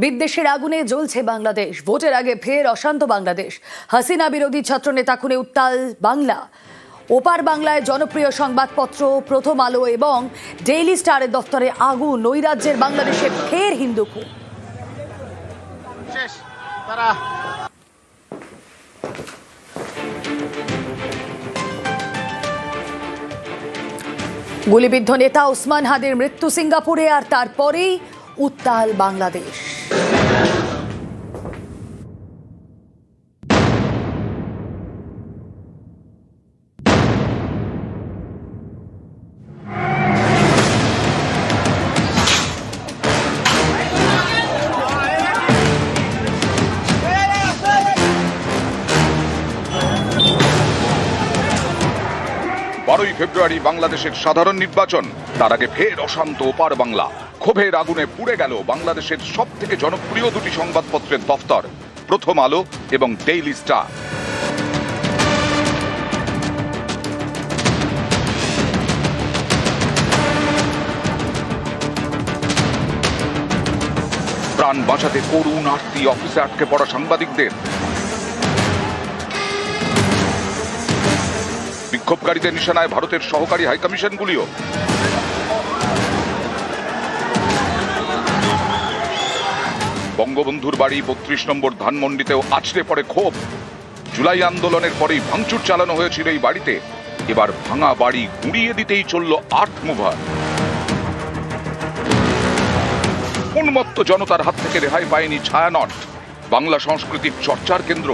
বিদ্বেষের আগুনে জ্বলছে বাংলাদেশ। ভোটের আগে ফের অশান্ত বাংলাদেশ। হাসিনা বিরোধী ছাত্রনেতা খুনে উত্তাল বাংলা। ওপার বাংলায় জনপ্রিয় সংবাদপত্র প্রথম আলো এবং ডেইলি স্টারের দফতরে আগুন। নৈরাজ্যের বাংলাদেশে ফের হিন্দু খুন। গুলিবিদ্ধ নেতা ওসমান হাদির মৃত্যু সিঙ্গাপুরে, আর তারপরেই উত্তাল বাংলাদেশ। ফেব্রুয়ারি বাংলাদেশের সাধারণ নির্বাচন, তার আগে ফের অশান্ত ওপার বাংলা। ক্ষোভের আগুনে পুড়ে গেল বাংলাদেশের সব থেকে জনপ্রিয় দুটি সংবাদপত্রের দফতর, প্রথম আলো এবং ডেইলি স্টার। প্রাণ বাঁচাতে করুণ আরতি অফিসে আটকে পড়া সাংবাদিকদের। বিক্ষোভকারীদের নিশানায় ভারতের সহকারী হাইকমিশনগুলিও। বঙ্গবন্ধুর বাড়ি ৩২ নম্বর ধানমন্ডিতেও আছড়ে পড়ে ক্ষোভ। জুলাই আন্দোলনের পরেই ভাঙচুর চালানো হয়েছিল এই বাড়িতে, এবার ভাঙা বাড়ি গুঁড়িয়ে দিতেই চলল আর্ট মুভার। উন্মত্ত জনতার হাত থেকে রেহাই পায়নি ছায়ানট, বাংলা সংস্কৃতির চর্চার কেন্দ্র।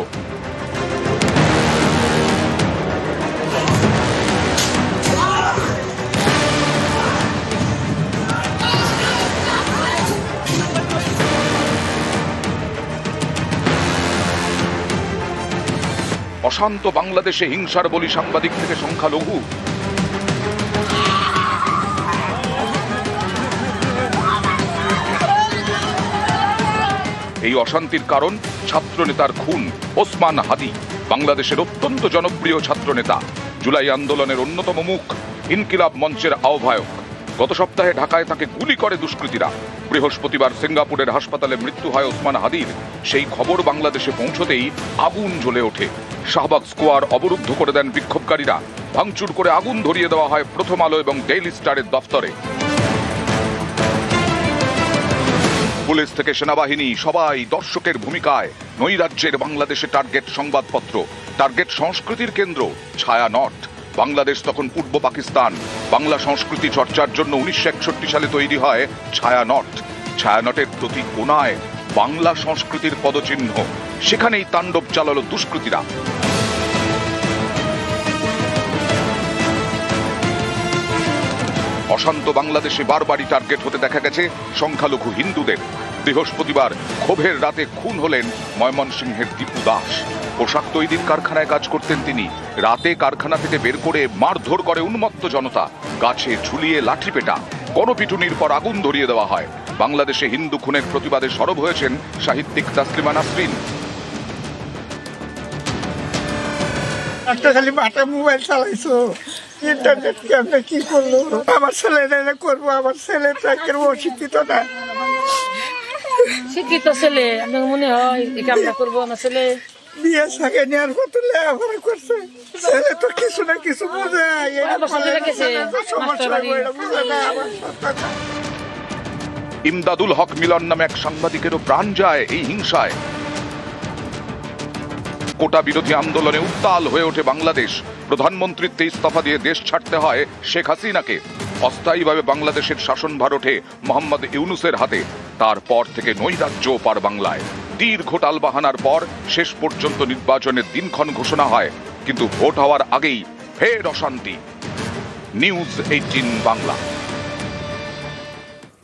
অশান্ত বাংলাদেশে হিংসার বলি সাংবাদিক থেকে সংখ্যালঘু। এই অশান্তির কারণ ছাত্রনেতার খুন ওসমান হাদি, বাংলাদেশের অত্যন্ত জনপ্রিয় ছাত্রনেতা, জুলাই আন্দোলনের অন্যতম মুখ, ইনকিলাব মঞ্চের আহ্বায়ক। গত সপ্তাহে ঢাকায় তাকে গুলি করে দুষ্কৃতীরা। বৃহস্পতিবার সিঙ্গাপুরের হাসপাতালে মৃত্যু হয় ওসমান হাদির। সেই খবর বাংলাদেশে পৌঁছতেই আগুন জ্বলে ওঠে। শাহবাগ স্কোয়ার অবরুদ্ধ করে দেন বিক্ষোভকারীরা। ভাঙচুর করে আগুন ধরিয়ে দেওয়া হয় প্রথম আলো এবং ডেইলি স্টারের দফতরে। পুলিশ থেকে সেনাবাহিনী সবাই দর্শকের ভূমিকায়। নৈরাজ্যের বাংলাদেশে টার্গেট সংবাদপত্র, টার্গেট সংস্কৃতির কেন্দ্র ছায়ানট। বাংলাদেশ তখন পূর্ব পাকিস্তান। বাংলা সংস্কৃতি চর্চার জন্য ১৯৬১ সালে তৈরি হয় ছায়ানট। ছায়ানটের প্রতি কোণায় বাংলা সংস্কৃতির পদচিহ্ন। সেখানেই তাণ্ডব চালালো দুষ্কৃতীরা। অশান্ত বাংলাদেশে বারবারই টার্গেট হতে দেখা গেছে সংখ্যালঘু হিন্দুদের। বৃহস্পতিবার ক্ষোভের রাতে খুন হলেন ময়মনসিংহের দীপু দাস। পোশাক তৈরির কারখানায় কাজ করতেন তিনি। রাতে কারখানা থেকে বের করে মারধর করে উন্মত্ত জনতা। গাছে ঝুলিয়ে লাঠিপেটা, গণপিটুনির পর আগুন ধরিয়ে দেওয়া হয়। বাংলাদেশে হিন্দু খুনের প্রতিবাদে সরব হয়েছেন সাহিত্যিক তাসলিমা নাসরিন। একটা খালি বাটা মোবাইল চালাইছো, ইন্টারনেট কেমনে কি করলো? আমার ছেলে করবো, আমার ছেলে অশিক্ষিত না। শিক্ষিত ছেলে, আমার মনে হয় এই কামটা করবো। আমার ছেলে বিয়ে সাকে নেওয়ার কত লেখাপড়া করছে, ছেলে তো কিছু না কিছু বোঝে। ইমদাদুল হক মিলন নামে এক সাংবাদিকেরও প্রাণ যায় এই হিংসায়। কোটা বিরোধী আন্দোলনে উত্তাল হয়ে ওঠে বাংলাদেশ। প্রধানমন্ত্রীত্বে ইস্তফা দিয়ে দেশ ছাড়তে হয় শেখ হাসিনাকে। অস্থায়ীভাবে বাংলাদেশের শাসনভার ওঠে মোহাম্মদ ইউনূসের হাতে। তারপর থেকে নৈরাজ্য পার বাংলায়। দীর্ঘ টালবাহানার পর শেষ পর্যন্ত নির্বাচনের দিনক্ষণ ঘোষণা হয়, কিন্তু ভোট হওয়ার আগেই ফের অশান্তি। নিউজ 18 বাংলা।